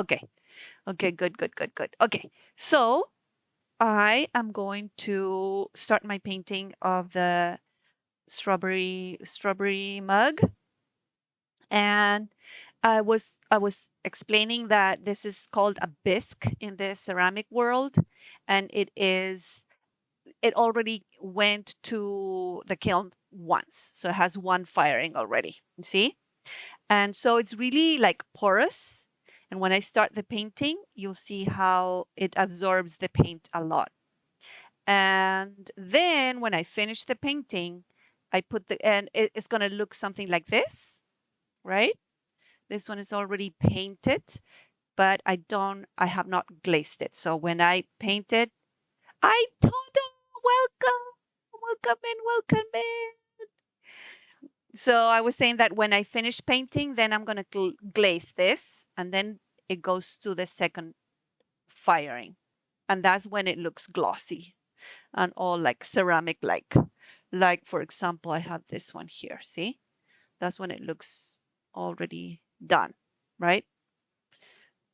Okay. Okay, good, good, good, good. Okay. So I am going to start my painting of the strawberry mug. And I was explaining that this is called a bisque in the ceramic world, and it already went to the kiln once, so it has one firing already. You see, and so it's really like porous. And when I start the painting, you'll see how it absorbs the paint a lot. And then when I finish the painting, I put it's going to look something like this, right? This one is already painted, but I have not glazed it. So when I paint it, Toto, welcome in. So I was saying that when I finish painting, then I'm going to glaze this, and then it goes to the second firing. And that's when it looks glossy and all like ceramic like. Like, for example, I have this one here. See? That's when it looks already done, right?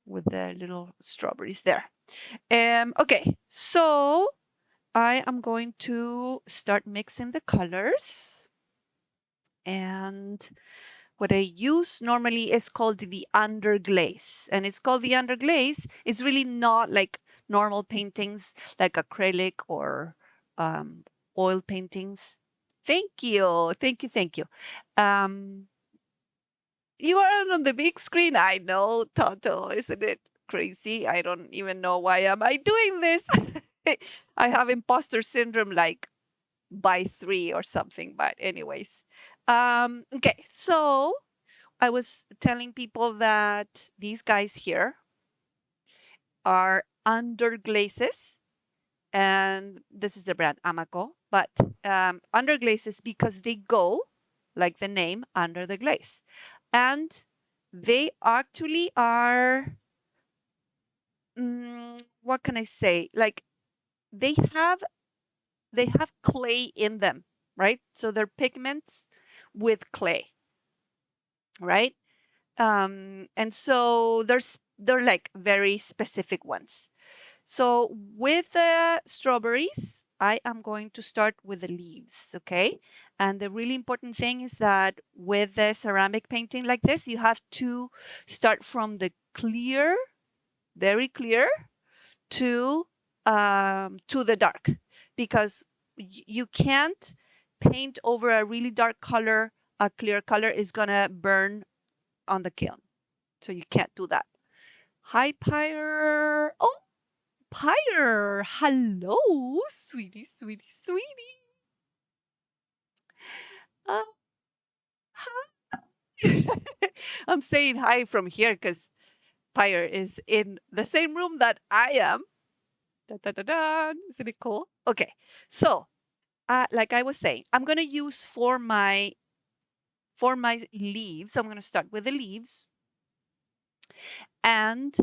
With the little strawberries there. Okay, so I am going to start mixing the colors. And what I use normally is called the underglaze. And it's called the underglaze. It's really not like normal paintings like acrylic or oil paintings. Thank you. Thank you. Thank you. You are on the big screen. I know, Toto. Isn't it crazy? I don't even know why am I doing this. I have imposter syndrome like by 3 or something. But anyways, okay. So I was telling people that these guys here are underglazes, and this is the brand Amaco. But underglazes because they go like the name under the glaze, and they actually are. What can I say? Like they have clay in them, right? So they're pigments with clay, right? And so they're like very specific ones. So with the strawberries, I am going to start with the leaves, okay? And the really important thing is that with the ceramic painting like this, you have to start from the clear, very clear, to the dark, because you can't paint over a really dark color. A clear color is gonna burn on the kiln, so you can't do that. Hi, Pyre. Oh, Pyre. Hello, sweetie, sweetie, sweetie. Uh, hi. I'm saying hi from here because Pyre is in the same room that I am. Da, da, da, da. Isn't it cool? Okay, so like I was saying, I'm gonna use for my leaves. I'm gonna start with the leaves, and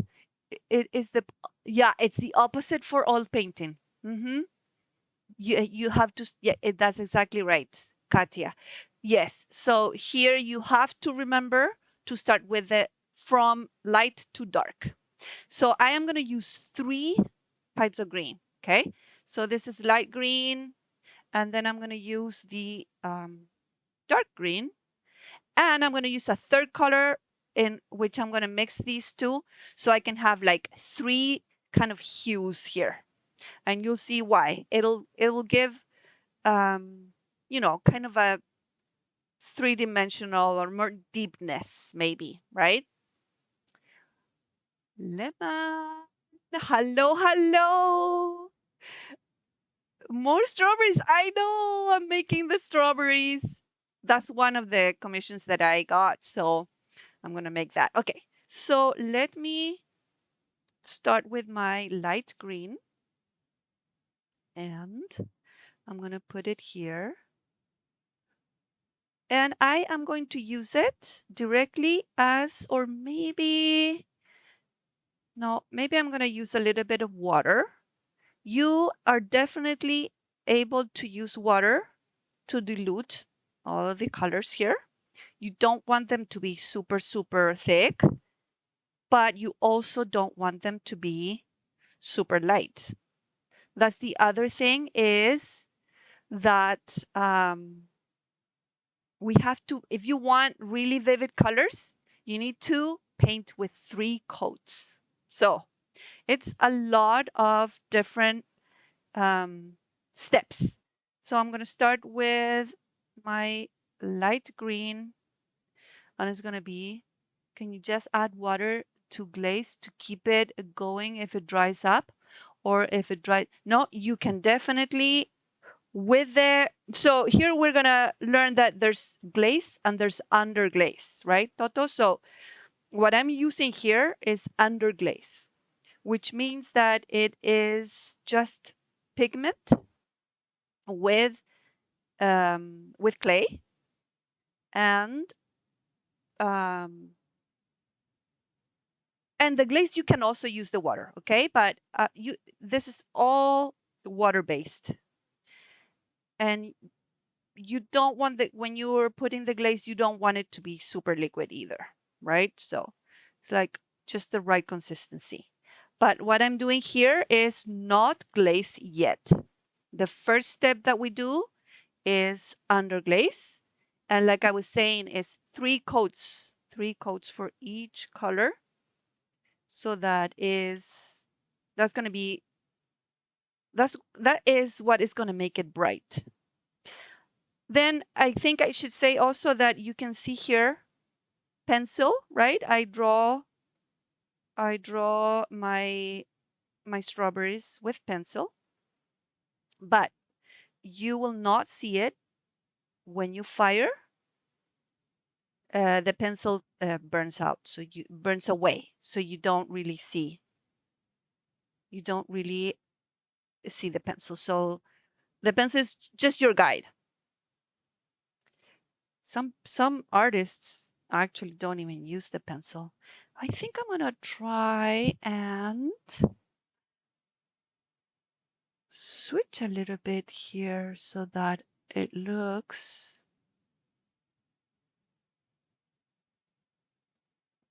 it is it's the opposite for all painting. Mm-hmm. You have to that's exactly right, Katia. Yes. So here you have to remember to start with the from light to dark. So I am going to use 3 types of green. Okay. So this is light green, and then I'm going to use the dark green, and I'm going to use a third color in which I'm going to mix these two, so I can have like 3 kind of hues here, and you'll see why. It'll give kind of a 3-dimensional or more deepness, maybe, right? Lemon. Hello, hello. More strawberries. I know. I'm making the strawberries. That's one of the commissions that I got. So I'm going to make that. Okay. So let me start with my light green. And I'm going to put it here. And I am going to use it directly as, or maybe, no, maybe I'm going to use a little bit of water. You are definitely able to use water to dilute all of the colors here. You don't want them to be super, super thick, but you also don't want them to be super light. That's the other thing, is that we have to, if you want really vivid colors, you need to paint with 3 coats. So it's a lot of different steps. So I'm going to start with my light green, and it's going to be, can you just add water to glaze to keep it going if it dries up? Or if it dries, no, you can definitely with the, so here we're gonna learn that there's glaze and there's underglaze, right, Toto? So what I'm using here is underglaze, which means that it is just pigment with clay, and um, and the glaze, you can also use the water, okay? But this is all water based, and you don't want the, when you're putting the glaze, you don't want it to be super liquid either, right? So it's like just the right consistency. But what I'm doing here is not glaze yet. The first step that we do is underglaze. And like I was saying, is 3 coats for each color. So that going to be, that is what is going to make it bright. Then I think I should say also that you can see here pencil, right? I draw my strawberries with pencil, but you will not see it when you fire. The pencil burns out, so you burns away, so you don't really see the pencil. So the pencil is just your guide. Some artists actually don't even use the pencil. I think I'm gonna try and switch a little bit here so that it looks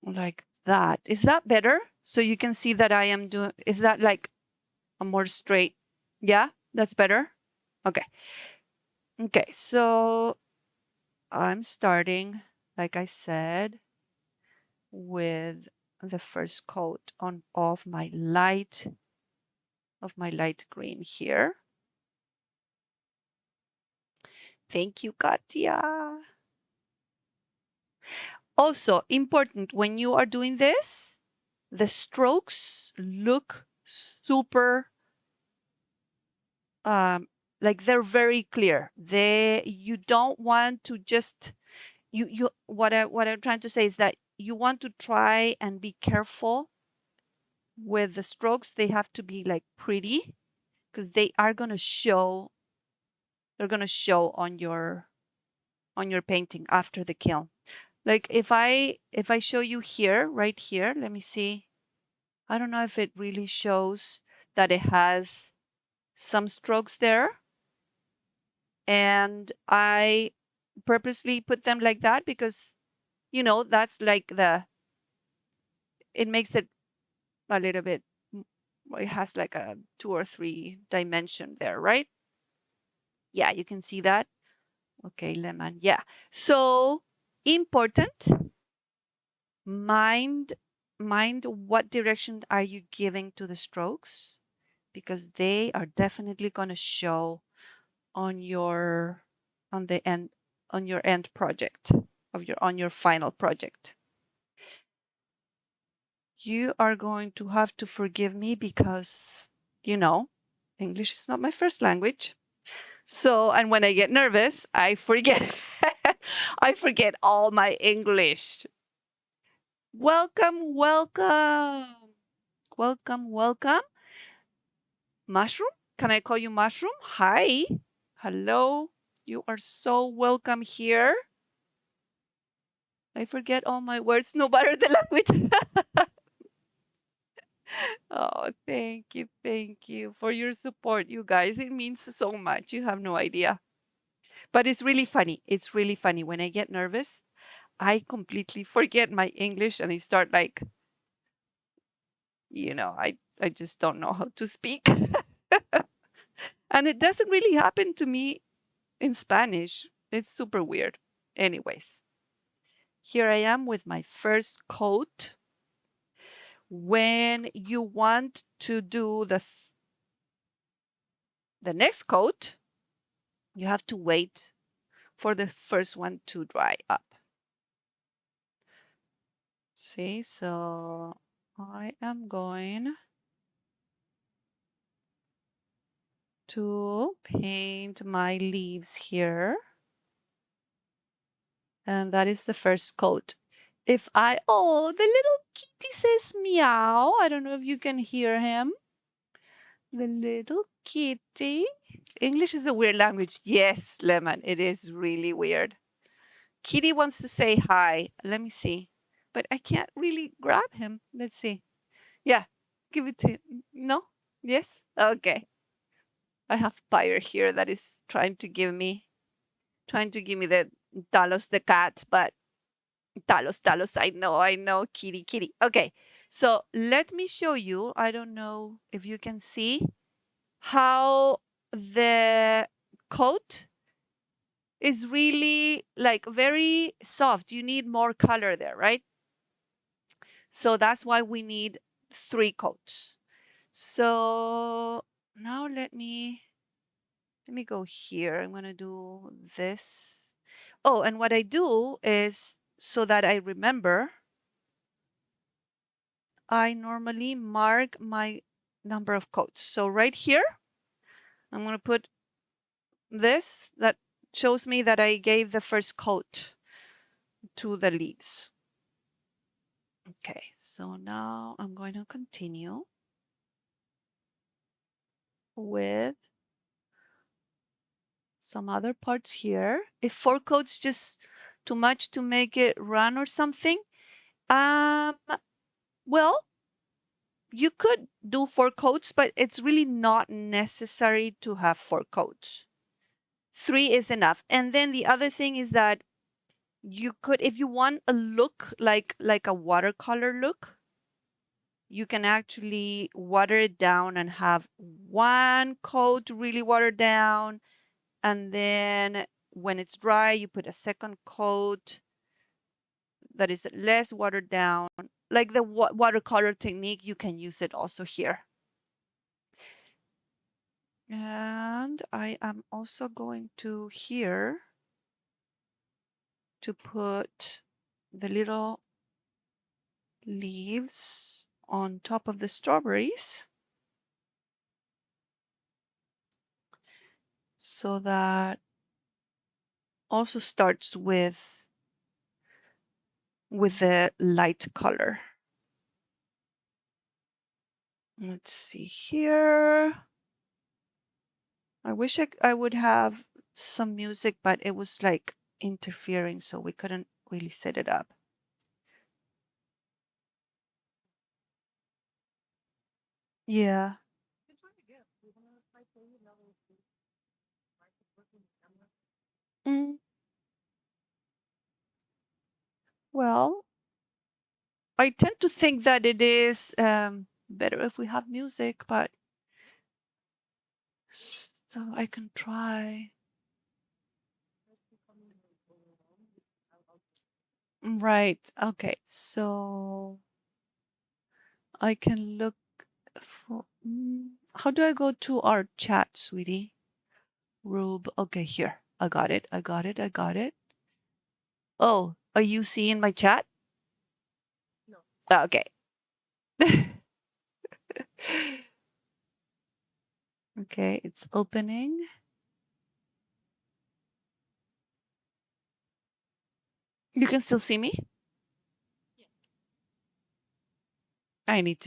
like that. Is that better? So you can see that I am doing, is that like a more straight? Yeah, that's better. Okay. Okay, so I'm starting, like I said, with the first coat of my light green here. Thank you, Katya. Also important, when you are doing this, the strokes look super like they're very clear. You don't want to just what I'm trying to say is that you want to try and be careful with the strokes. They have to be like pretty, because they are going to show, they're going to show on your painting after the kiln. Like if I show you here, right here, let me see. I don't know if it really shows that it has some strokes there. And I purposely put them like that because, that's like it makes it a little bit, it has like a 2 or 3 dimension there, right? Yeah, you can see that. Okay, lemon. Yeah. So important, mind what direction are you giving to the strokes, because they are definitely going to show on your end project on your final project. You are going to have to forgive me because English is not my first language. So, and when I get nervous, I forget. I forget all my English. Welcome, welcome. Welcome, welcome. Mushroom? Can I call you Mushroom? Hi. Hello. You are so welcome here. I forget all my words, no matter the language. Oh, thank you for your support, you guys. It means so much. You have no idea. But it's really funny. It's really funny. When I get nervous, I completely forget my English and I start like I just don't know how to speak. And it doesn't really happen to me in Spanish. It's super weird. Anyways, here I am with my first coat. When you want to do the next coat, you have to wait for the first one to dry up. See, so I am going to paint my leaves here. And that is the first coat. Oh, the little kitty says meow. I don't know if you can hear him. The little kitty. English is a weird language. Yes, Lemon, it is really weird. Kitty wants to say hi. Let me see. But I can't really grab him. Let's see. Yeah, give it to him. No? Yes? Okay. I have Pyre here that is trying to give me the Talos the cat, but Talos, I know, kitty. Okay, so let me show you. I don't know if you can see how the coat is really like very soft. You need more color there, right? So that's why we need 3 coats. So now let me go here. I'm going to do this. Oh, and what I do is so that I remember, I normally mark my number of coats. So right here, I'm going to put this that shows me that I gave the first coat to the leaves. Okay, so now I'm going to continue with some other parts here. If 4 coats just too much to make it run or something, well, you could do 4 coats, but it's really not necessary to have 4 coats. 3 is enough. And then the other thing is that you could, if you want a look like a watercolor look, you can actually water it down and have 1 coat really watered down, and then when it's dry, you put a second coat that is less watered down. Like the watercolor technique, you can use it also here. And I am also going to here to put the little leaves on top of the strawberries so that also starts with the light color. Let's see here. I wish I would have some music, but it was like interfering, so we couldn't really set it up. Yeah. Mm, well, I tend to think that it is better if we have music, but so I can try. Right. Okay. So I can look for. How do I go to our chat, sweetie? Rube. Okay, here. I got it. I got it. I got it. Oh, are you seeing my chat? No. Okay. Okay, it's opening. You can still see me? I need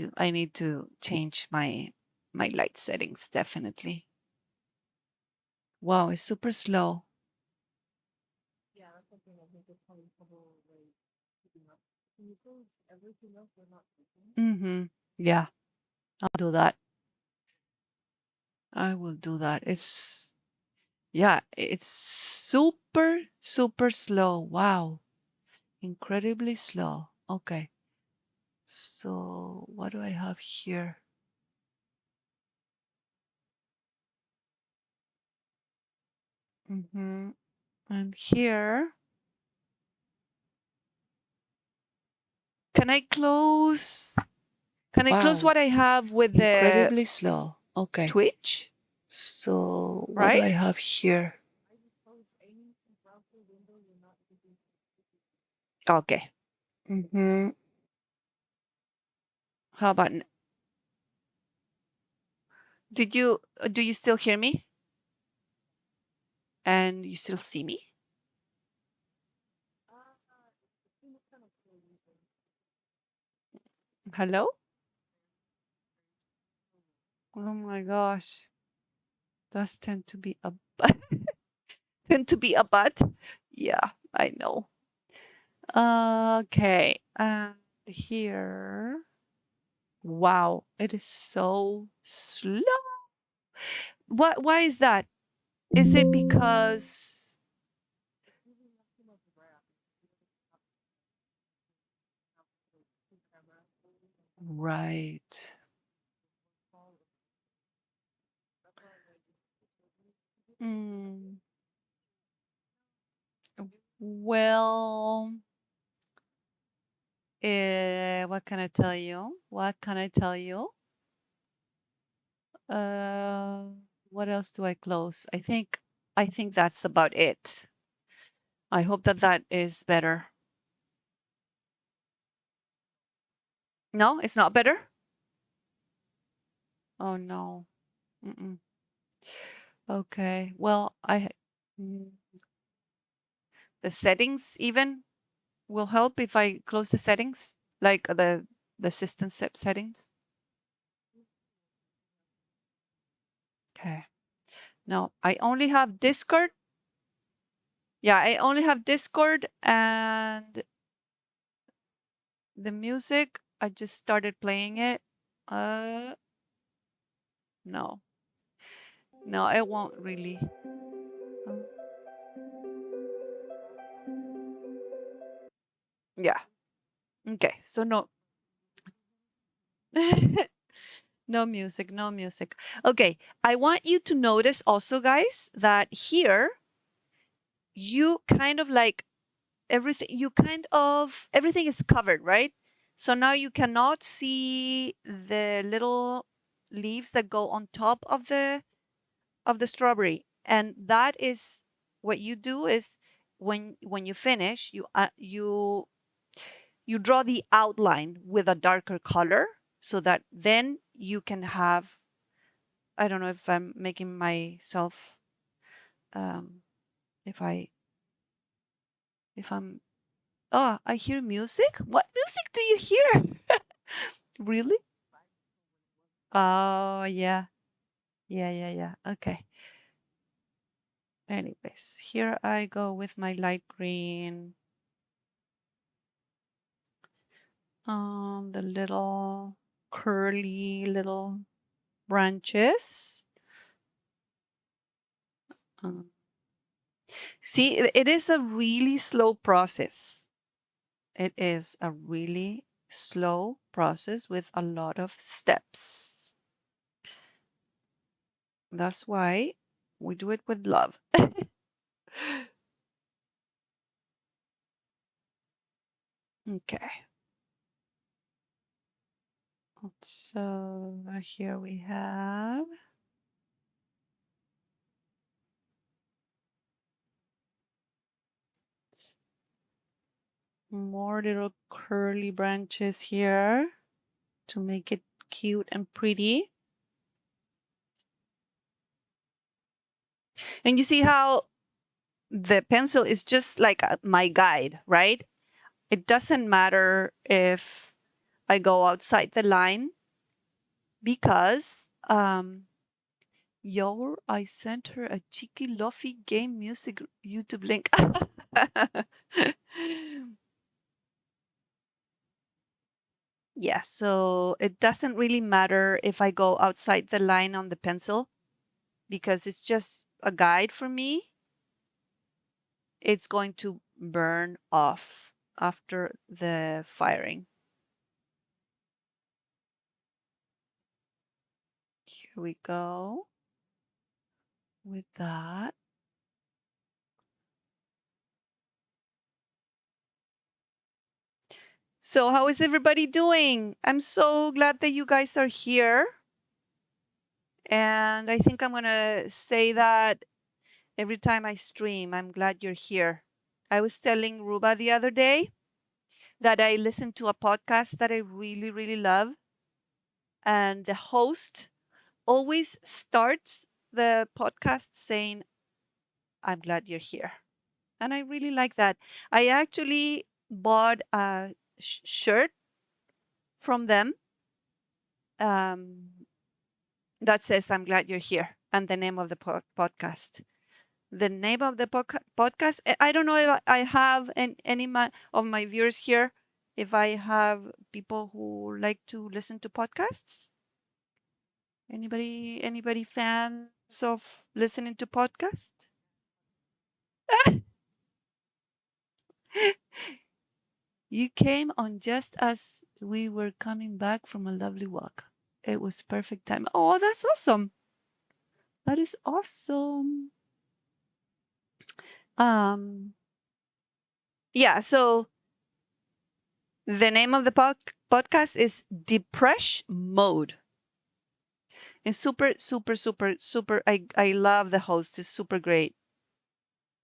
to change my light settings, definitely. Wow, it's super slow. Mm-hmm. Yeah, I'll do that. I will do that. Yeah, it's super, super slow. Wow. Incredibly slow. Okay. So what do I have here? And here, can I close? Can I close Wow. what I have with the Incredibly slow. Okay. Twitch? So what do Right? I have here? Okay. Mm-hmm. How about do you still hear me? And you still see me? Hello? Oh my gosh. Does tend to be a tend to be a but. Yeah, I know. Okay. And here. Wow, it is so slow. Why is that? Is it because right. Mm, well, what can I tell you? What can I tell you? Uh, what else do I close? I think that's about it. I hope that that is better. No, it's not better? Oh no. Mm-mm. Okay. Well, mm, the settings even will help if I close the settings, like the system settings. Okay. No, I only have Discord. Yeah, I only have Discord and the music. I just started playing it. Uh, no, no, it won't really. Oh, yeah. Okay. So no, no music, no music. Okay. I want you to notice also, guys, that here you kind of like everything is covered, right? So now you cannot see the little leaves that go on top of the strawberry. And that is what you do is when you finish, you draw the outline with a darker color so that then you can have, I don't know if I'm making myself um if I if I'm oh, I hear music. What music do you hear? Really? Oh, yeah. Yeah, yeah, yeah. Okay. Anyways, here I go with my light green. The little curly little branches. Um, See, it is a really slow process. It is a really slow process with a lot of steps. That's why we do it with love. Okay. So here we have more little curly branches here to make it cute and pretty. And you see how the pencil is just like my guide, right? It doesn't matter if I go outside the line because I sent her a cheeky Luffy game music YouTube link. Yeah, so it doesn't really matter if I go outside the line on the pencil because it's just a guide for me. It's going to burn off after the firing. Here we go with that. So, how is everybody doing? I'm so glad that you guys are here. And I think I'm going to say that every time I stream. I'm glad you're here. I was telling Ruba the other day that I listened to a podcast that I really, really love. And the host always starts the podcast saying, I'm glad you're here. And I really like that. I actually bought a shirt from them um, that says, I'm glad you're here, and the name of the podcast. The name of the podcast, I don't know if I have any of my viewers here, if I have people who like to listen to podcasts. Anybody fans of listening to podcasts? You came on just as we were coming back from a lovely walk. It was perfect time. Oh, that's awesome. That is awesome. Um, yeah, so the name of the podcast is Depression Mode. It's super, super, super, super. I love the host. He's super great.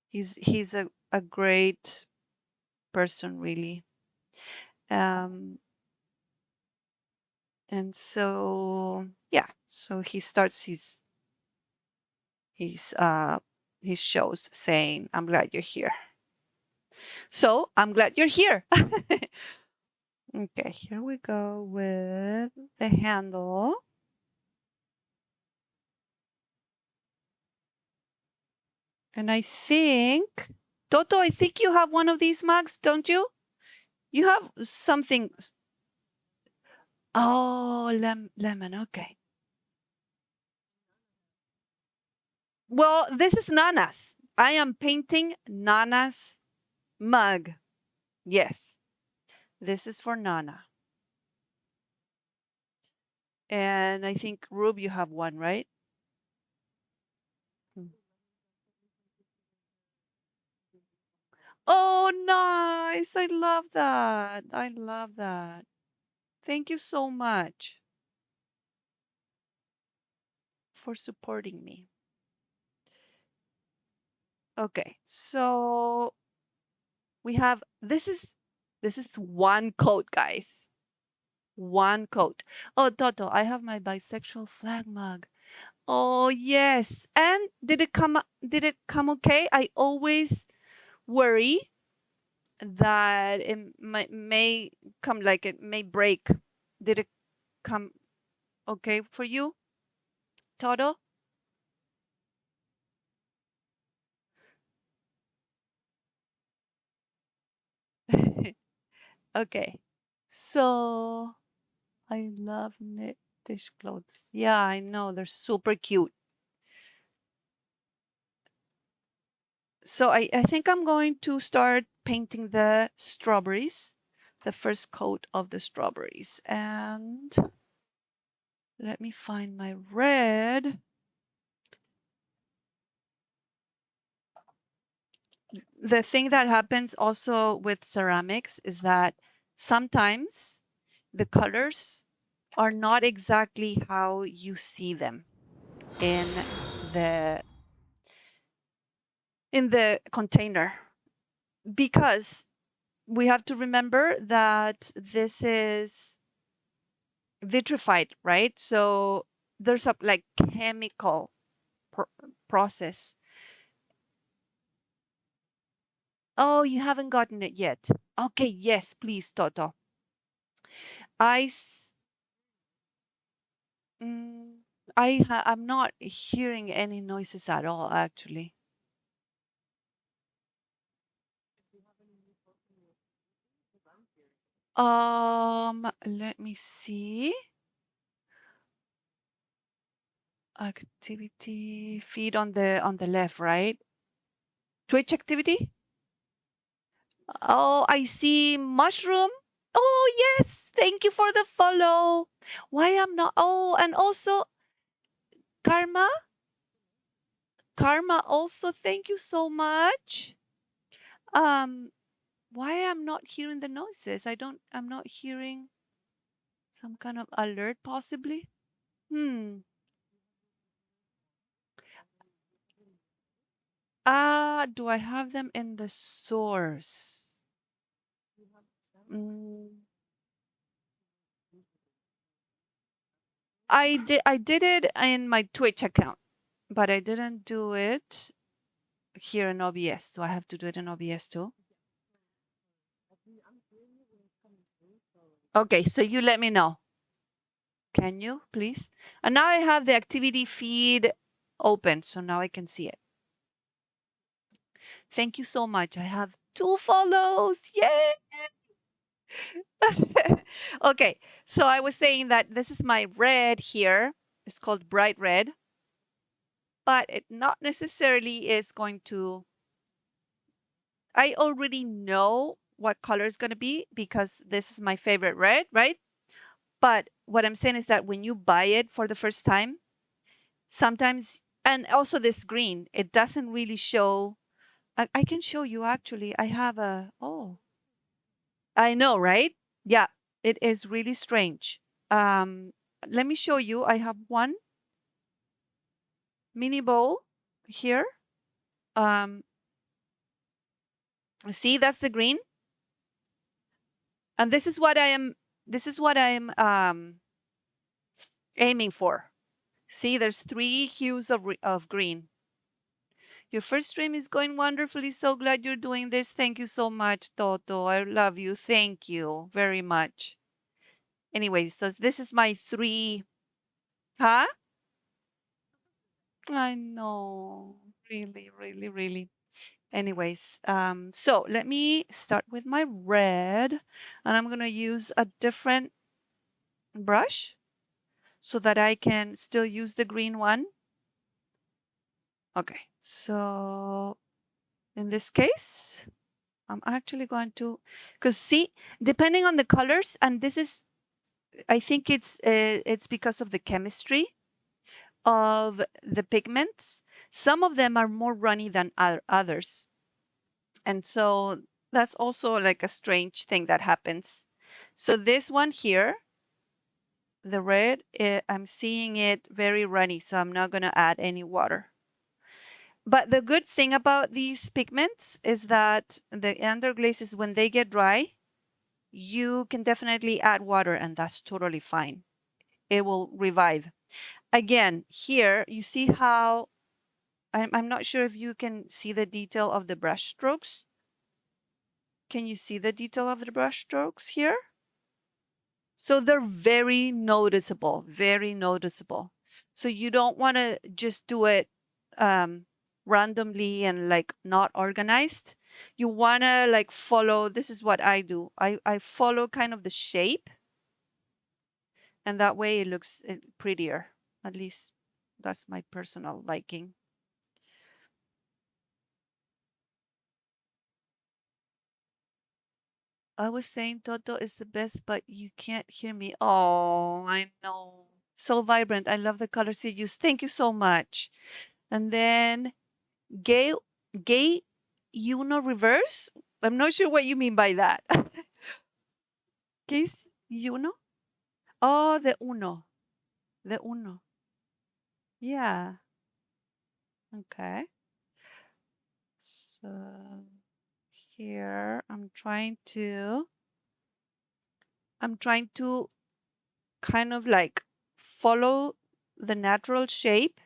He's a great person, really. Um, and so yeah, so he starts his his shows saying, "I'm glad you're here." So I'm glad you're here. Okay, here we go with the handle. And I think, Toto, I think you have one of these mugs, don't you? You have something. Oh, lemon. Okay. Well, this is Nana's. I am painting Nana's mug. Yes, this is for Nana. And I think, Rube, you have one, right? Mm. Oh, nice. I love that. I love that. Thank you so much for supporting me. Okay, so we have this is one coat, guys. One coat. Oh, Toto, I have my bisexual flag mug. Oh, yes. And did it come okay? I always worry that it may come like it may break. Did it come okay for you, Toto? Okay. So I love knit dishcloths. Yeah, I know. They're super cute. So I think I'm going to start painting the strawberries, the first coat of the strawberries. And let me find my red. The thing that happens also with ceramics is that sometimes the colors are not exactly how you see them in the container, because we have to remember that this is vitrified, right? So there's a like chemical process. Oh, you haven't gotten it yet. Okay, yes, please, Toto. I s- mm, I'm not hearing any noises at all, actually. Let me see. Activity feed on the left, right? Twitch activity. Oh, I see mushroom. Oh, yes. Thank you for the follow. Why I'm not? Oh, and also Karma, Karma also, thank you so much. Um, why I'm not hearing the noises? I'm not hearing some kind of alert possibly. Hmm. Do I have them in the source? Mm, I did it in my Twitch account, but I didn't do it here in OBS. Do I have to do it in OBS too? Okay, so you let me know. Can you please? And now I have the activity feed open, so now I can see it. Thank you so much. I have 2 follows. Yay! Okay, so I was saying that this is my red here. It's called bright red, but it not necessarily is going to. I already know what color is going to be because this is my favorite red, right? But what I'm saying is that when you buy it for the first time, sometimes, and also this green, it doesn't really show. I can show you actually. I have a, oh, I know, right? Yeah, it is really strange. Um, Let me show you. I have one mini bowl here. Um, See, that's the green. And this is what I am aiming for. See, there's 3 hues of green. Your first stream is going wonderfully. So glad you're doing this. Thank you so much, Toto. I love you. Thank you very much. Anyways, so this is my 3. Huh? I know. Really, really, really. Anyways, so let me start with my red, and I'm gonna use a different brush so that I can still use the green one. Okay, so in this case, I'm actually going to, because see, depending on the colors, and this is, I think it's because of the chemistry of the pigments. Some of them are more runny than others. And so that's also like a strange thing that happens. So this one here, the red, I'm seeing it very runny, so I'm not going to add any water. But the good thing about these pigments is that the underglazes, when they get dry, you can definitely add water and that's totally fine. It will revive. Again, here you see how I'm not sure if you can see the detail of the brush strokes. Can you see the detail of the brush strokes here? So they're very noticeable, very noticeable. So you don't want to just do it randomly and like not organized. You want to like follow, this is what I do. I follow kind of the shape, and that way it looks prettier. At least that's my personal liking. I was saying Toto is the best, but you can't hear me. Oh, I know. So vibrant. I love the colors you use. Thank you so much. And then gay, gay Uno reverse. I'm not sure what you mean by that. Gay Uno? Oh, the Uno. The Uno. Yeah. Okay. So here I'm trying to kind of like follow the natural shape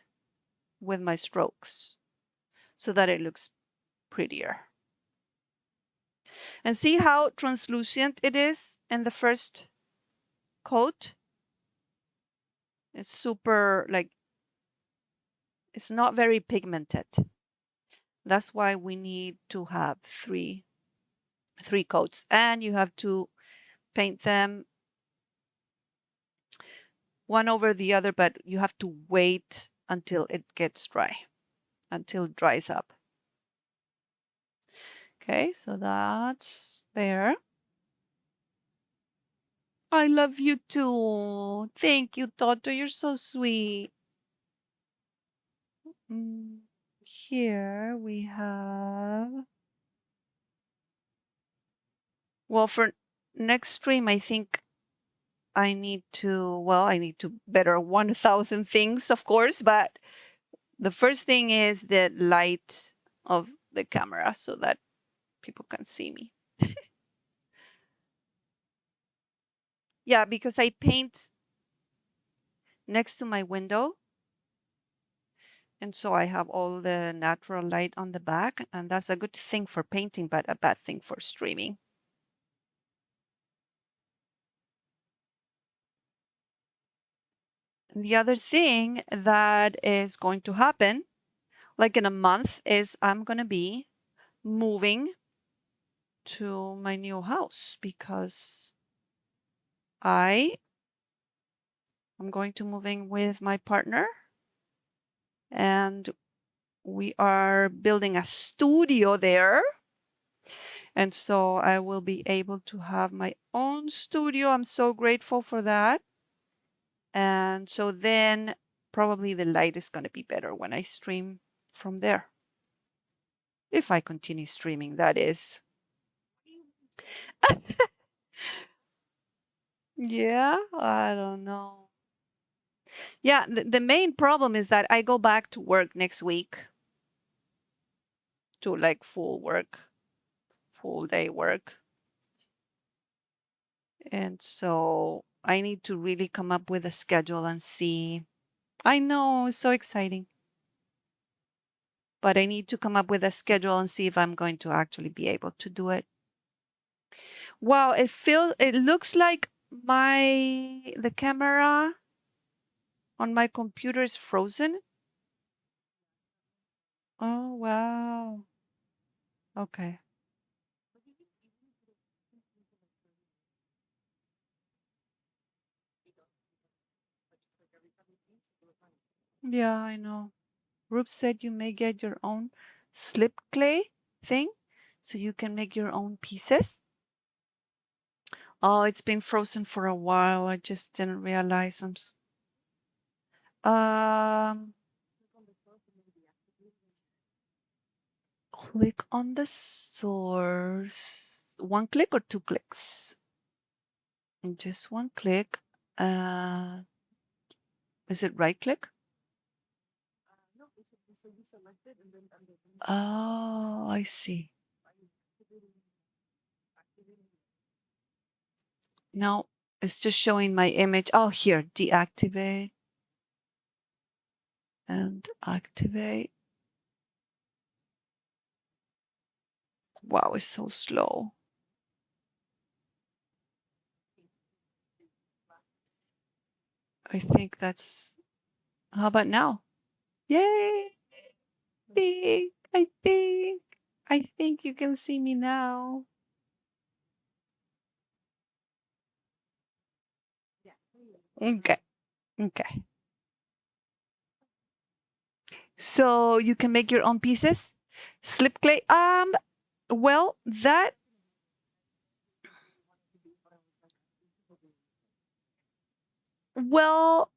with my strokes so that it looks prettier. And see how translucent it is in the first coat? It's super like, it's not very pigmented. That's why we need to have three coats, and you have to paint them one over the other, but you have to wait until it gets dry, until it dries up. Okay, so that's there. I love you too. Thank you, Toto. You're so sweet. Mm, Here we have, well, for next stream, I think I need to better 1,000 things, of course, but the first thing is the light of the camera so that people can see me. Yeah, because I paint next to my window. And so I have all the natural light on the back, and that's a good thing for painting, but a bad thing for streaming. The other thing that is going to happen, like in a month, is I'm going to be moving to my new house because I am going to moving with my partner, and we are building a studio there. And so I will be able to have my own studio. I'm so grateful for that. And so then probably the light is going to be better when I stream from there. If I continue streaming, that is. Yeah, I don't know. Yeah, the main problem is that I go back to work next week to like full work, full day work. And so I need to really come up with a schedule and see. I know, it's so exciting. But I need to come up with a schedule and see if I'm going to actually be able to do it. Wow, it looks like the camera on my computer is frozen. Oh, wow. Okay. Yeah, I know. Rup said you may get your own slip clay thing so you can make your own pieces. Oh, it's been frozen for a while. I just didn't realize um click on the source. One click or two clicks? Just one click. Uh, is it right click? Oh, I see. No, it's just showing my image. Oh, here, deactivate and activate. Wow, it's so slow. I think that's, how about now? Yay! I think you can see me now. Okay. Okay. So you can make your own pieces? Slip clay? Well, well,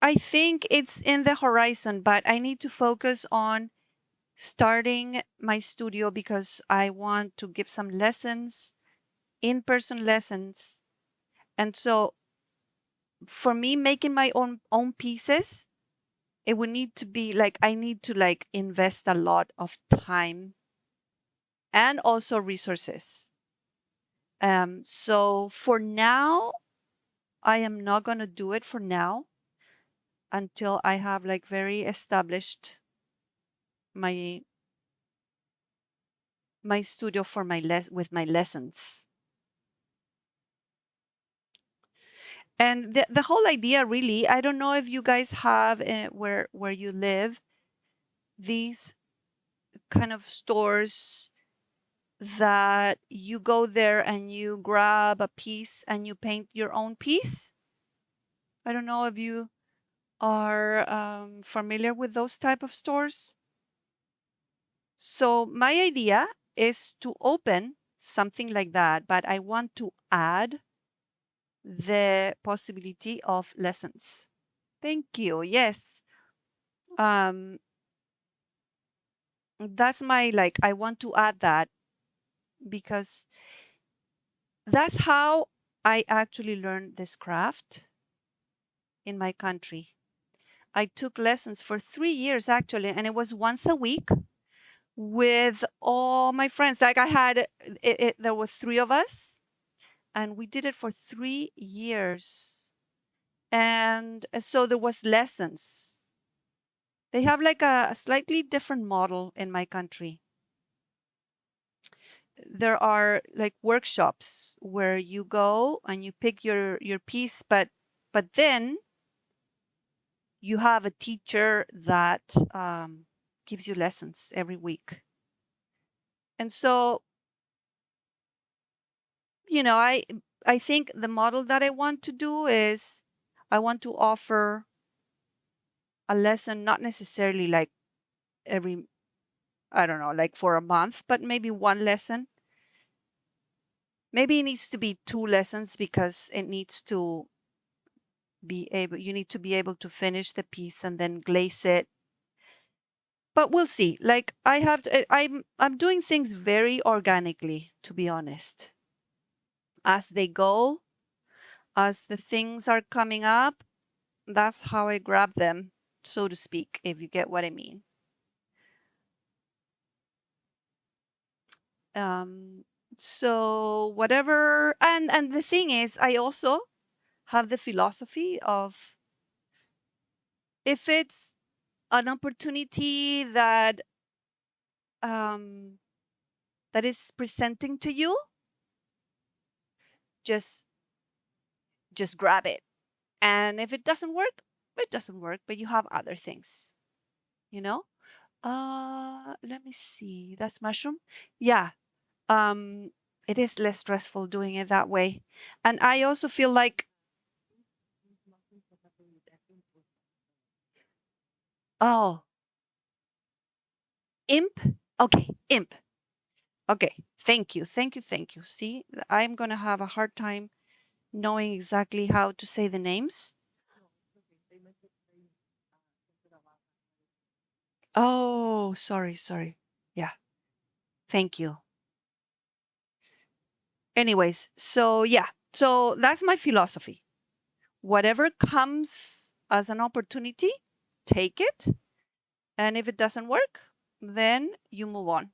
I think it's in the horizon, but I need to focus on starting my studio because I want to give some lessons, in-person lessons. And so for me, making my own pieces, it would need to be like I need to like invest a lot of time and also resources. So for now, I am not gonna do it for now until I have like very established my studio for with my lessons. And the whole idea really, I don't know if you guys have where you live these kind of stores that you go there and you grab a piece and you paint your own piece. I don't know if you are familiar with those type of stores. So my idea is to open something like that, but I want to add the possibility of lessons. Thank you. Yes. That's my like, I want to add that because that's how I actually learned this craft in my country. I took lessons for 3 years actually, and it was once a week with all my friends. Like I had, there were three of us, and we did it for 3 years. And so there was lessons. They have like a slightly different model in my country. There are like workshops where you go and you pick your piece, but then you have a teacher that gives you lessons every week. And so, I think the model that I want to do is I want to offer a lesson, not necessarily like every, I don't know, like for a month, but maybe one lesson. Maybe it needs to be two lessons because you need to be able to finish the piece and then glaze it. But we'll see. Like I'm doing things very organically, to be honest. As they go, as the things are coming up, that's how I grab them, so to speak, if you get what I mean. Um, so whatever, and the thing is, I also have the philosophy of if it's an opportunity um that is presenting to you, just grab it. And if it doesn't work, it doesn't work, but you have other things, you know? Let me see. That's mushroom. Yeah. Um, it is less stressful doing it that way. And I also feel like, oh, imp. Okay, imp. Okay. Thank you. Thank you. Thank you. See, I'm going to have a hard time knowing exactly how to say the names. Oh, sorry, sorry. Yeah. Thank you. Anyways, so yeah. So that's my philosophy. Whatever comes as an opportunity, take it. And if it doesn't work, then you move on.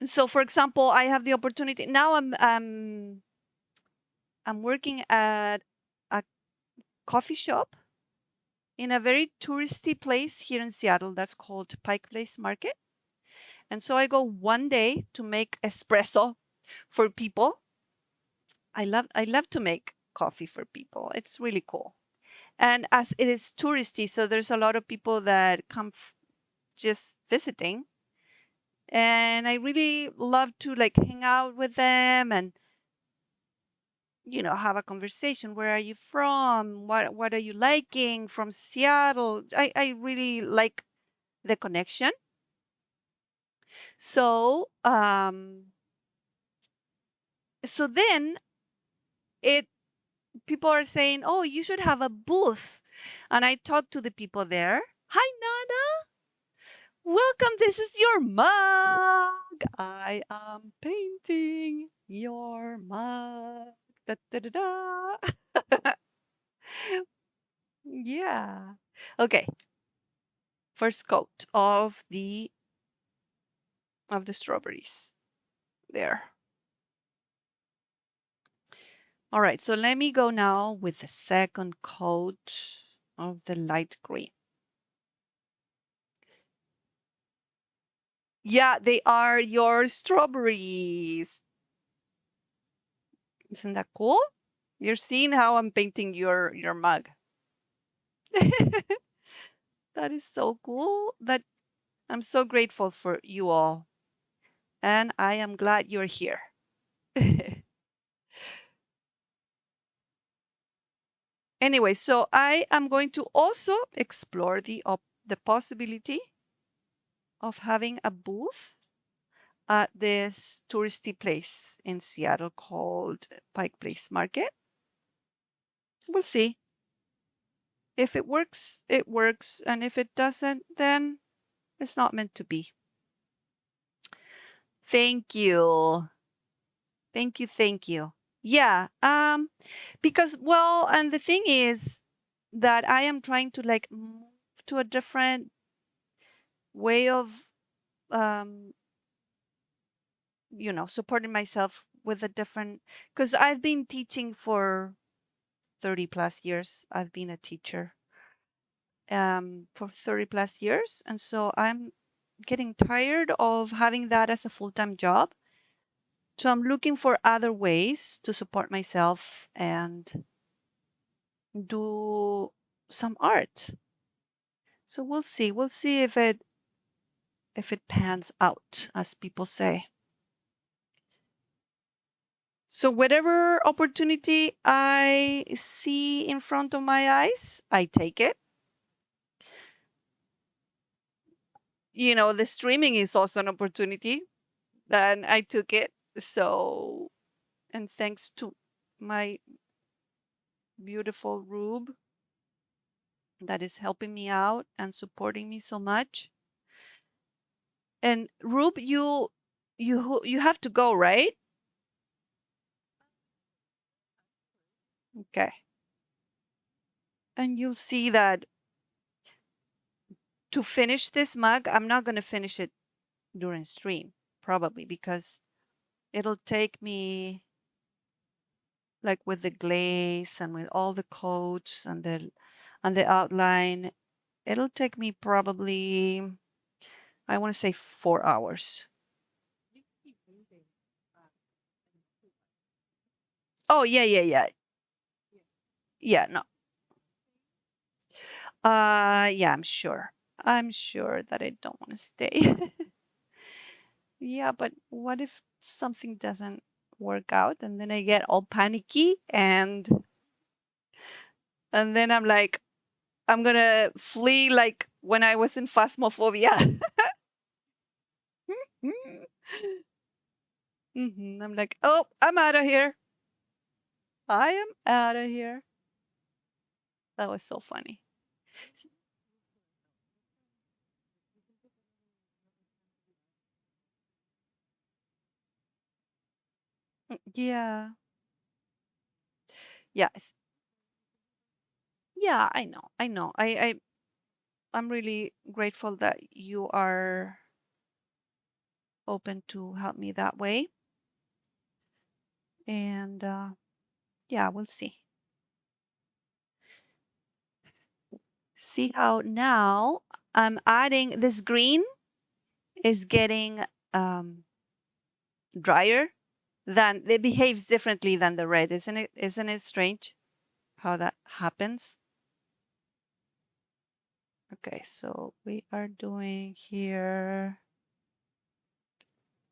So for example, I have the opportunity now. I'm working at a coffee shop in a very touristy place here in Seattle that's called Pike Place Market. And so I go one day to make espresso for people. I love to make coffee for people. It's really cool. And as it is touristy, so there's a lot of people that come just visiting. And I really love to like hang out with them and have a conversation. Where are you from? What are you liking from Seattle? I really like the connection. So then it people are saying, "Oh, you should have a booth." And I talked to the people there. Hi, Nana. Welcome. This is your mug. I am painting your mug. Da, da, da, da. Yeah. Okay. First coat of the strawberries. There. All right. So let me go now with the second coat of the light green. Yeah, they are your strawberries. Isn't that cool? You're seeing how I'm painting your mug. That is so cool. That I'm so grateful for you all. And I am glad you're here. Anyway, so I am going to also explore the possibility of having a booth at this touristy place in Seattle called Pike Place Market. We'll see. If it works, it works. And if it doesn't, then it's not meant to be. Thank you. Thank you. Thank you. Yeah. Because well, and the thing is that I am trying to like move to a different way of um, supporting myself with a different because I've been teaching for 30 plus years. I've been a teacher for 30 plus years. And so I'm getting tired of having that as a full-time job. So I'm looking for other ways to support myself and do some art. So we'll see. We'll see if it pans out, as people say. So whatever opportunity I see in front of my eyes, I take it. The streaming is also an opportunity, and I took it. So, and thanks to my beautiful Rube that is helping me out and supporting me so much. And Rube, you have to go, right? Okay. And you'll see that to finish this mug, I'm not going to finish it during stream, probably because it'll take me like with the glaze and with all the coats and the outline, it'll take me probably, I want to say 4 hours. Oh yeah, yeah, yeah. Yeah, no. Yeah, I'm sure. I'm sure that I don't want to stay. Yeah, but what if something doesn't work out and then I get all panicky and then I'm like I'm gonna flee like when I was in Phasmophobia. I'm like, oh, I'm out of here. I am out of here. That was so funny. Yeah. Yes. Yeah, I know. I know. I'm really grateful that you are open to help me that way. And yeah, we'll see. See how now I'm adding this green is getting um, drier than it behaves differently than the red, isn't it? Isn't it strange how that happens? Okay, so we are doing here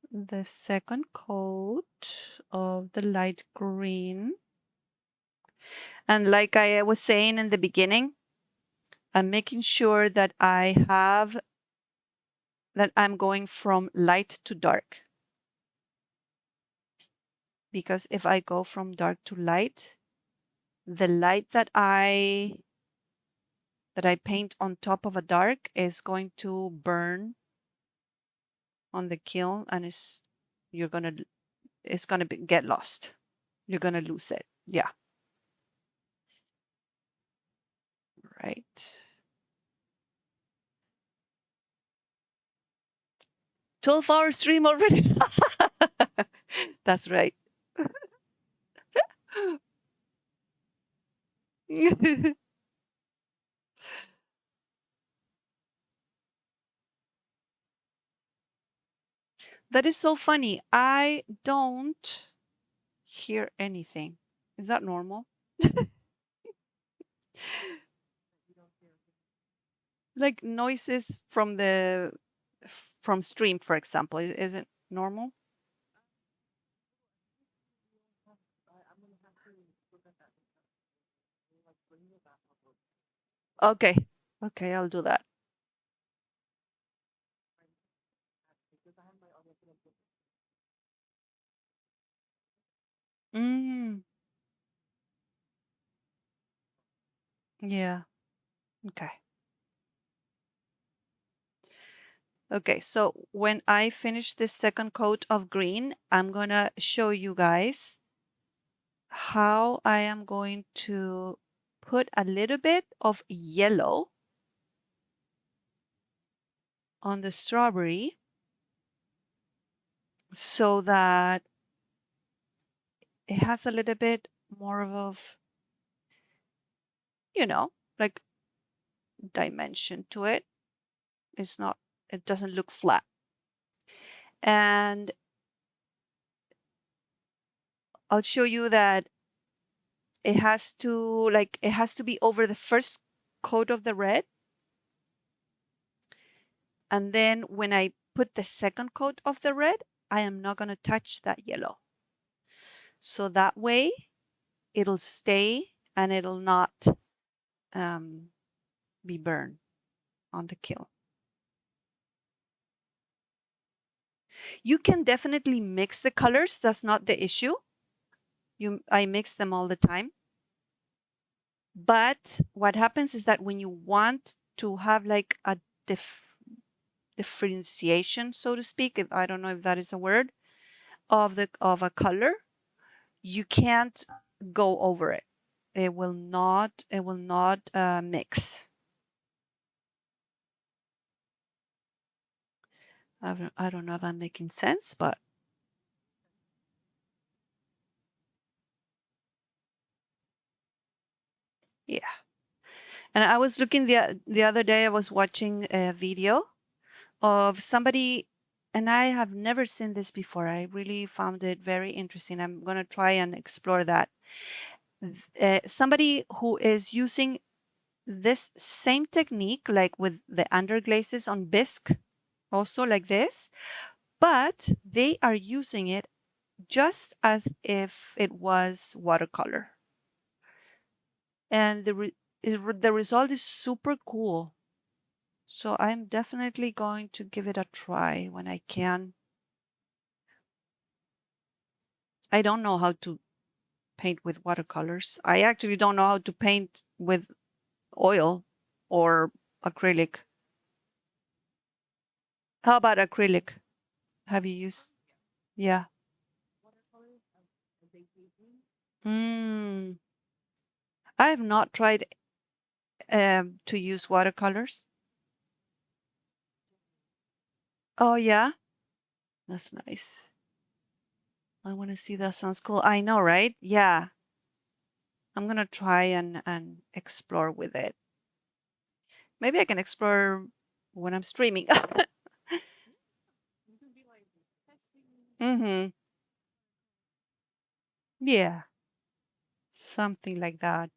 the second coat of the light green. And like I was saying in the beginning, I'm making sure that I'm going from light to dark. Because if I go from dark to light, the light that I paint on top of a dark is going to burn on the kiln and you're gonna it's gonna get lost. You're gonna lose it. Yeah. Right. 12-hour stream already. That's right. That is so funny. I don't hear anything. Is that normal? Like noises from stream, for example, is it normal? Okay. Okay, I'll do that. Mm, yeah. Okay. Okay, so when I finish this second coat of green, I'm gonna show you guys how I am going to put a little bit of yellow on the strawberry so that it has a little bit more of, you know, like dimension to it. It's not, it doesn't look flat. And I'll show you that it has to be over the first coat of the red. And then when I put the second coat of the red, I am not going to touch that yellow. So that way it'll stay and it'll not be burned on the kiln. You can definitely mix the colors. That's not the issue. I mix them all the time. But what happens is that when you want to have like a differentiation, so to speak, if I don't know if that is a word, of a color, you can't go over it. It will not mix. I don't know if I'm making sense, but yeah. And I was looking the other day, I was watching a video of somebody, and I have never seen this before. I really found it very interesting. I'm going to try and explore that. Somebody who is using this same technique, like with the underglazes on bisque, also like this, but they are using it just as if it was watercolor. And the result is super cool. So I'm definitely going to give it a try when I can. I don't know how to paint with watercolors. I actually don't know how to paint with oil or acrylic. How about acrylic? Have you used? Yeah. Mm. I have not tried to use watercolors. Oh, yeah. That's nice. I want to see. That sounds cool. I know, right? Yeah. I'm gonna try and explore with it. Maybe I can explore when I'm streaming. Mm-hmm. Yeah. Something like that.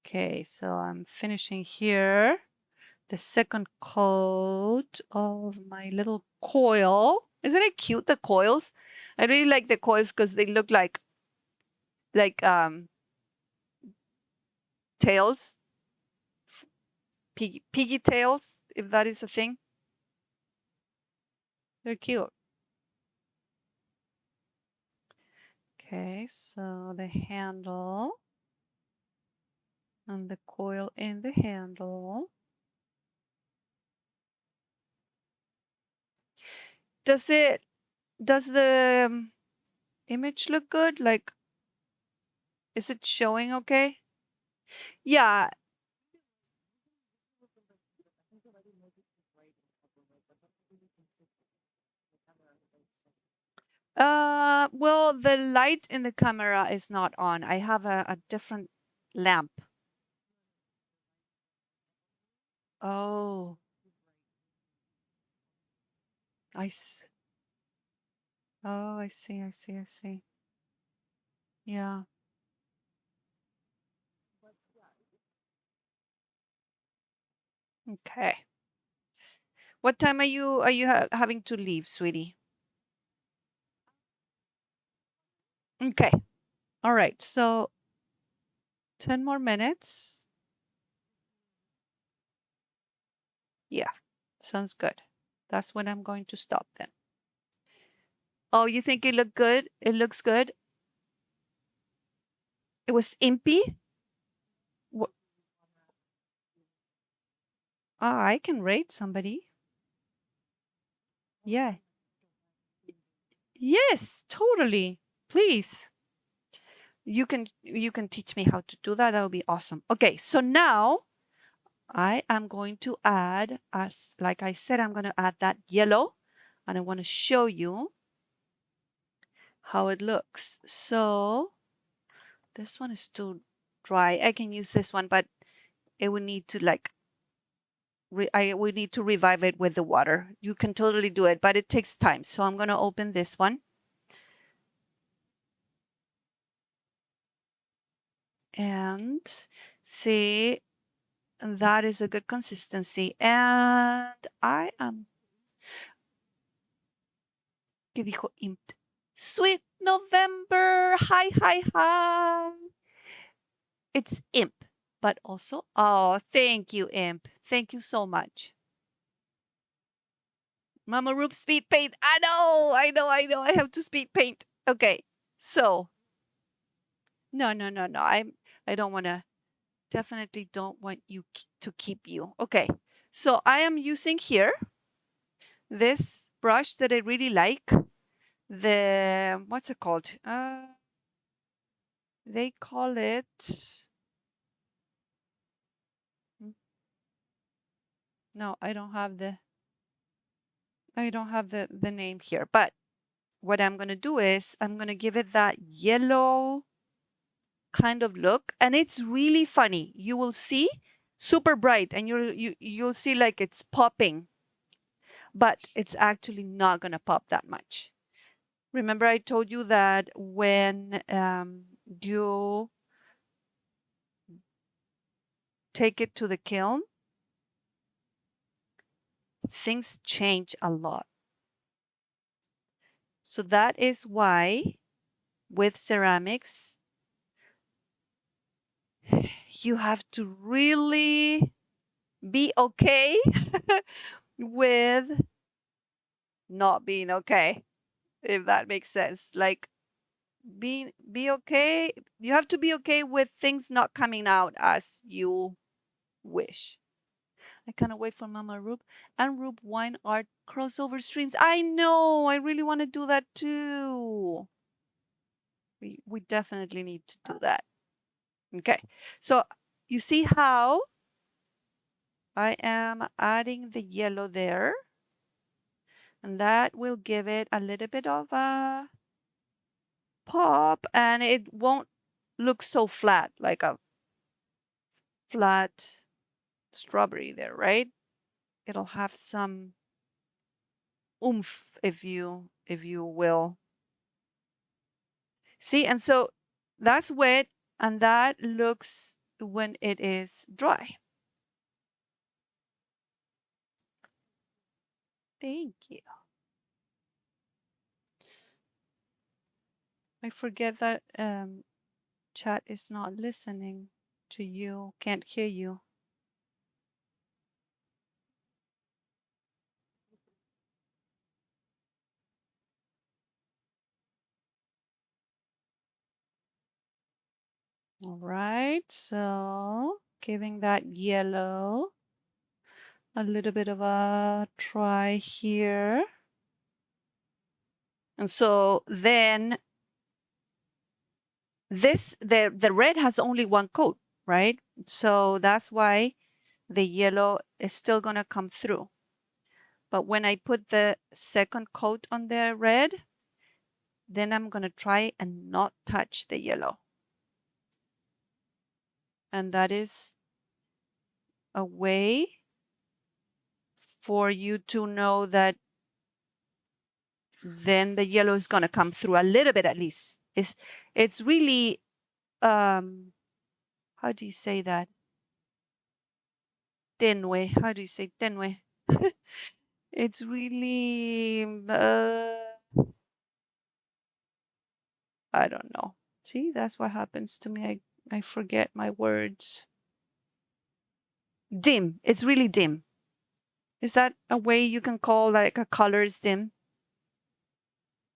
Okay, so I'm finishing here the second coat of my little coil. Isn't it cute, the coils? I really like the coils because they look like tails, piggy tails, if that is a thing. They're cute. Okay, so the handle and the coil in the handle. Does the image look good? Like, is it showing okay? Yeah. Well, the light in the camera is not on. I have a different lamp. Oh, I s oh, I see, I see, I see. Yeah. Okay. What time are you having to leave, sweetie? Okay. All right. So 10 more minutes. Yeah. Sounds good. That's when I'm going to stop then. Oh, you think it looked good? It looks good. It was impy. I can rate somebody. Yeah. Yes, totally. Please. You can teach me how to do that. That would be awesome. Okay, so now I am going to add, as like I said, I'm going to add that yellow, and I want to show you how it looks. So this one is too dry. I can use this one, but it would need to like I would need to revive it with the water. You can totally do it, but it takes time. So I'm going to open this one. And see, that is a good consistency. And I am, ¿qué dijo Imp? Sweet November. Hi, hi, hi. It's Imp, but also, oh, thank you, Imp. Thank you so much. Mama Roop speed paint. I know, I know, I know. I have to speed paint. Okay, so no, no, no, no. I don't want to. Definitely don't want you to keep you. Okay, so I am using here this brush that I really like. The what's it called? They call it. No, I don't have the name here. But what I'm gonna do is I'm gonna give it that yellow kind of look, and it's really funny. You will see super bright, and you'll see like it's popping, but it's actually not gonna pop that much. Remember, I told you that when you take it to the kiln, things change a lot. So that is why with ceramics, you have to really be okay with not being okay, if that makes sense. Like be okay. You have to be okay with things not coming out as you wish. I cannot wait for Mama Rube and Rube Wine Art crossover streams. I know. I really want to do that too. We definitely need to do that. Okay. So you see how I am adding the yellow there, and that will give it a little bit of a pop, and it won't look so flat, like a flat strawberry there, right? It'll have some oomph, if you will. See, and so that's wet, and that looks when it is dry. Thank you. I forget that chat is not listening to you, can't hear you. All right, so giving that yellow a little bit of a try here. And so then the red has only one coat, right? So that's why the yellow is still gonna come through. But when I put the second coat on the red, then I'm gonna try and not touch the yellow. And that is a way for you to know that then the yellow is gonna come through a little bit at least. It's really how do you say that? Tenue. How do you say tenue? It's really I don't know. See, that's what happens to me. I forget my words. Dim. It's really dim. Is that a way you can call like a color is dim?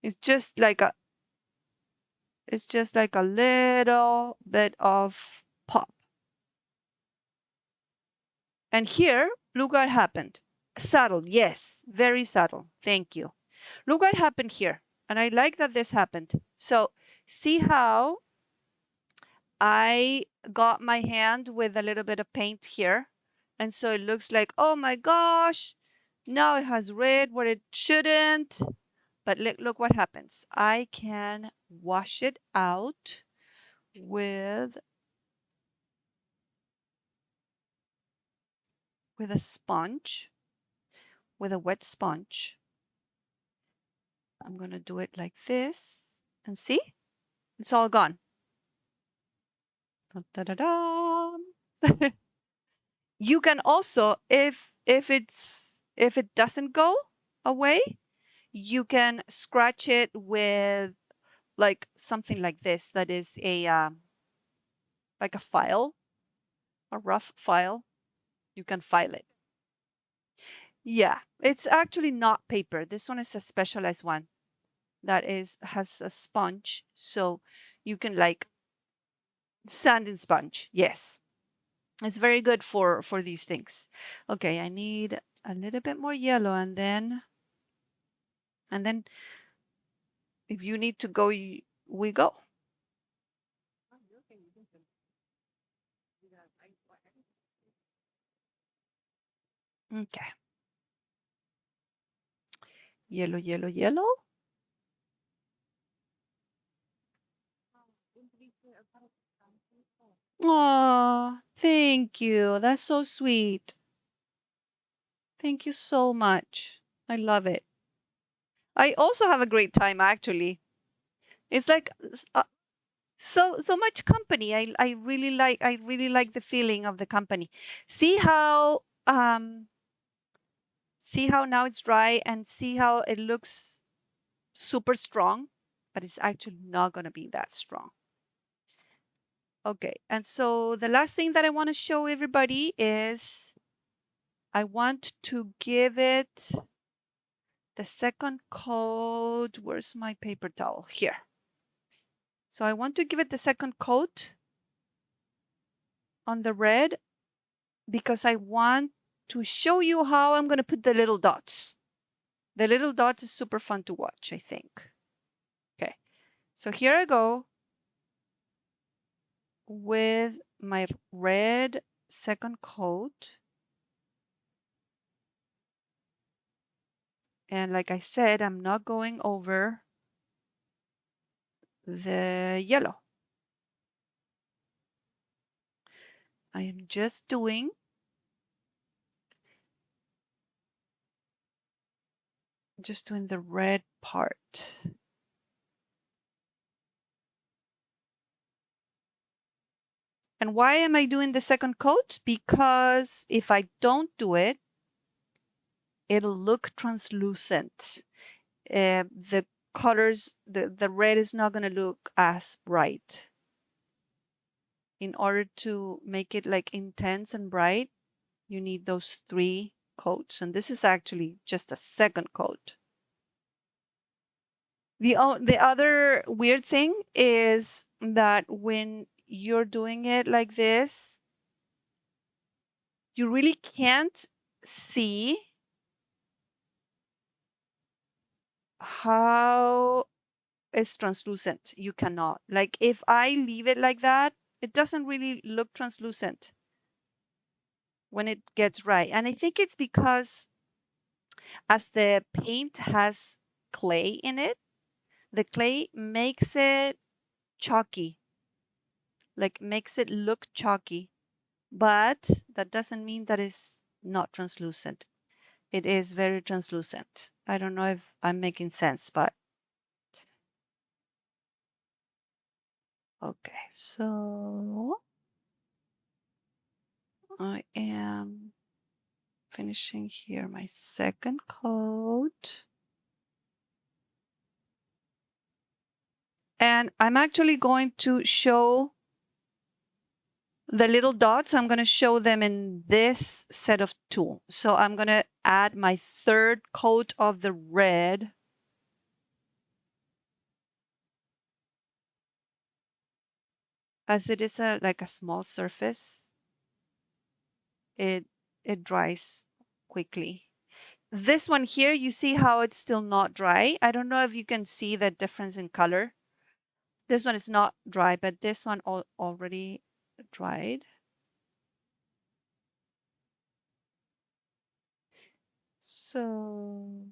It's just like a little bit of pop. And here Look what happened. Subtle, yes, very subtle. Thank you. Look what happened here. And I like that this happened. So see how I got my hand with a little bit of paint here. And so it looks like, oh my gosh, now it has red where it shouldn't. But look what happens. I can wash it out with a sponge, with a wet sponge. I'm going to do it like this and see, it's all gone. Da, da, da. You can also, if it doesn't go away, you can scratch it with like something like this that is a like a file, a rough file. You can file it. Yeah, it's actually not paper. This one is a specialized one that has a sponge, so you can like sand and sponge. Yes, it's very good for these things. Okay, I need a little bit more yellow, and then if you need to go, we go. Okay, yellow, yellow, yellow. Oh, thank you. That's so sweet. Thank you so much. I love it. I also have a great time actually. It's like so much company. I really like the feeling of the company. See how now it's dry and see how it looks super strong, but it's actually not going to be that strong. Okay, and so the last thing that I want to show everybody is I want to give it the second coat. Where's my paper towel? Here. So I want to give it the second coat on the red because I want to show you how I'm going to put the little dots. The little dots is super fun to watch, I think. Okay, so here I go with my red second coat. And like I said, I'm not going over the yellow. I am just doing the red part. And why am I doing the second coat? Because if I don't do it, it'll look translucent. The colors, the red is not going to look as bright. In order to make it like intense and bright, you need those 3 coats. And this is actually just a second coat. The other weird thing is that when you're doing it like this, you really can't see how it's translucent. You cannot. Like if I leave it like that, it doesn't really look translucent when it gets dry. And I think it's because as the paint has clay in it, the clay makes it chalky, like makes it look chalky. But that doesn't mean that it's not translucent. It is very translucent. I don't know if I'm making sense, but okay. So I am finishing here my second coat. And I'm actually going to show the little dots. I'm going to show them in this set of 2. So I'm going to add my third coat of the red. As it is like a small surface, it it dries quickly. This one here, you see how it's still not dry? I don't know if you can see the difference in color. This one is not dry, but this one already dried. So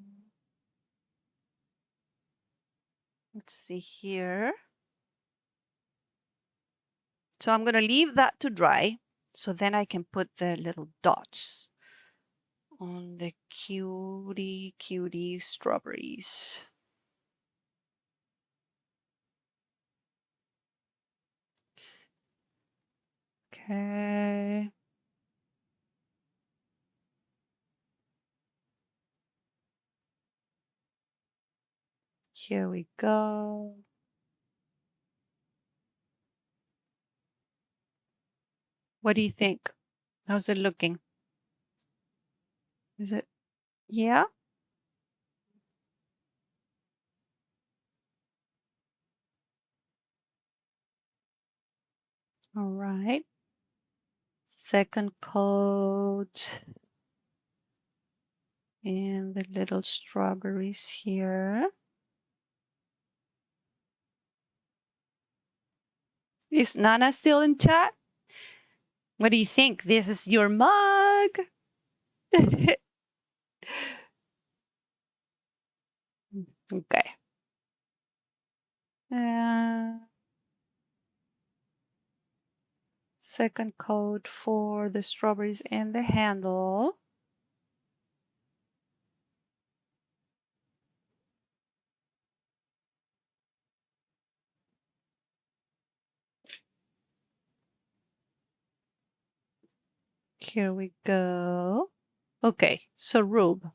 let's see here. So I'm going to leave that to dry. So then I can put the little dots on the cutie strawberries. Okay. Here we go. What do you think? How's it looking? Is it? Yeah? All right. Second coat. And the little strawberries here. Is Nana still in chat? What do you think? This is your mug. Okay. Second coat for the strawberries and the handle. Here we go. Okay, so Rube,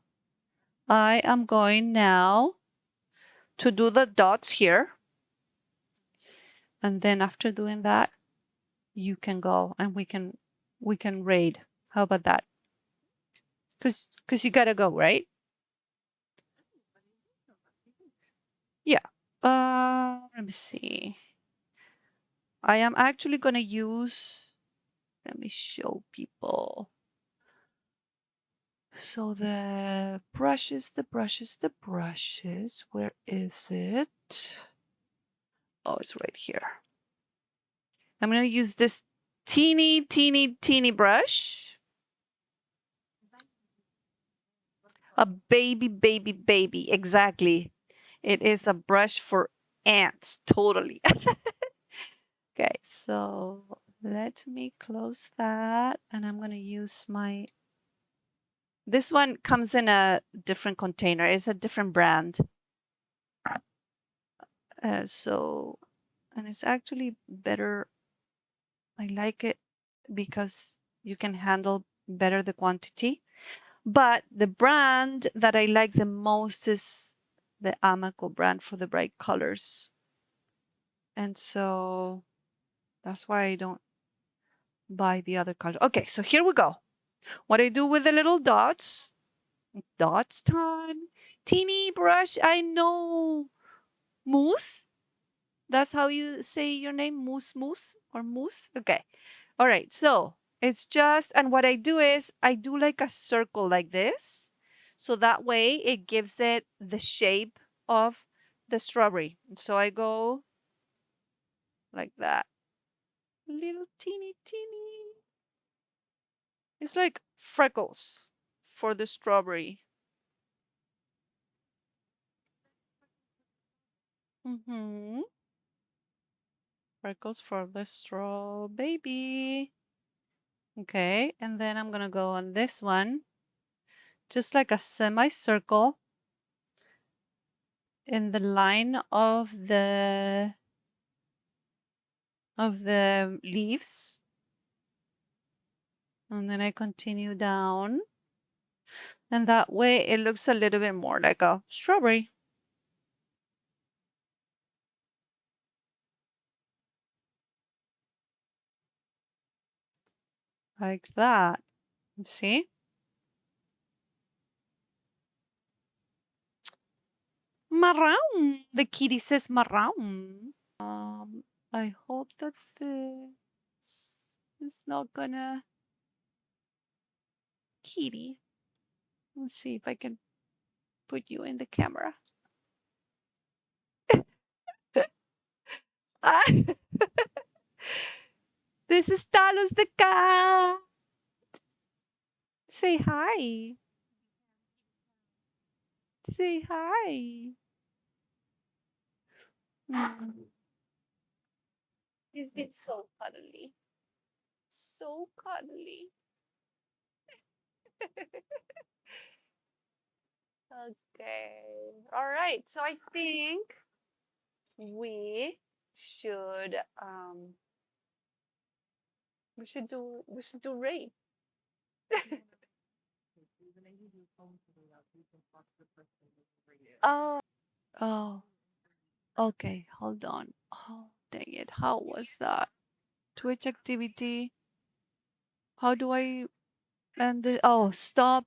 I am going now to do the dots here. And then after doing that, you can go and we can raid. How about that? Because you gotta go, right? Yeah. Let me see. I am actually gonna use, let me show people. So the brushes, where is it? Oh, it's right here. I'm gonna use this teeny brush. A baby, exactly. It is a brush for ants, totally. Okay, so let me close that and I'm gonna use my, this one comes in a different container. It's a different brand. And it's actually better. I like it because you can handle better the quantity. But the brand that I like the most is the Amaco brand for the bright colors. And so that's why I don't buy the other color. Okay, so here we go. What I do with the little dots. Dots time. Teeny brush, I know. Moose. That's how you say your name, Moose or Moose? Okay. All right. So it's just, and what I do is I do like a circle like this. So that way it gives it the shape of the strawberry. So I go like that. Little teeny. It's like freckles for the strawberry. Mm-hmm. Freckles for the straw baby. Okay, and then I'm gonna go on this one, just like a semicircle in the line of the leaves. And then I continue down. And that way it looks a little bit more like a strawberry. Like that. See? Maroon. The kitty says maroon. I hope that this is not gonna. Kitty. Let's see if I can put you in the camera. Ah, this is Talos the cat. Say hi. Say hi. Mm. He's been so cuddly. So cuddly. Okay. All right. So I think we should we should do rape. Oh. Oh. Okay. Hold on. Oh, dang it. How was that? Twitch activity. How do I end it? Oh, stop